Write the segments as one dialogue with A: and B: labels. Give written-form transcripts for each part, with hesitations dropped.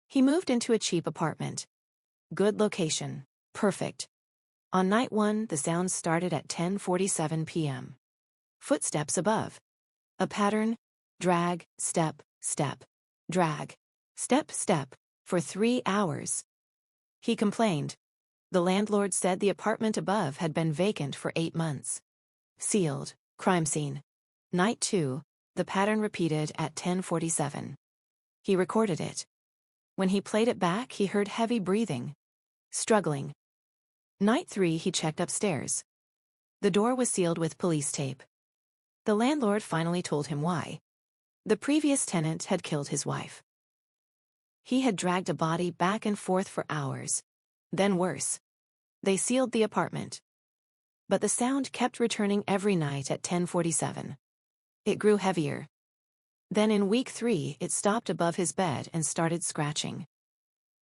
A: He moved into a cheap apartment. Good location. Perfect. On night 1, the sounds started at 10:47 p.m. Footsteps above. A pattern. Drag, step, step. Drag. Step, step. For 3 hours. He complained. The landlord said the apartment above had been vacant for 8 months. Sealed. Crime scene. Night 2, the pattern repeated at 10:47. He recorded it. When he played it back, he heard heavy breathing. Struggling. Night 3, he checked upstairs. The door was sealed with police tape. The landlord finally told him why. The previous tenant had killed his wife. He had dragged a body back and forth for hours. Then worse. They sealed the apartment. But the sound kept returning every night at 10:47. It grew heavier. Then in week 3, it stopped above his bed and started scratching.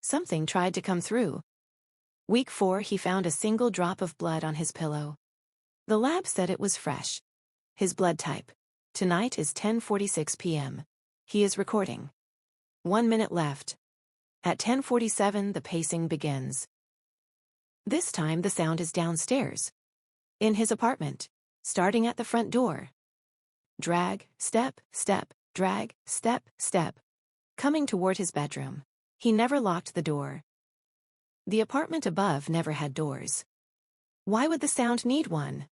A: Something tried to come through. Week 4, he found a single drop of blood on his pillow. The lab said it was fresh. His blood type. Tonight is 10:46 p.m. He is recording. 1 minute left. At 10:47, the pacing begins. This time the sound is downstairs. In his apartment. Starting at the front door. Drag, step, step, drag, step, step. Coming toward his bedroom. He never locked the door. The apartment above never had doors. Why would the sound need one?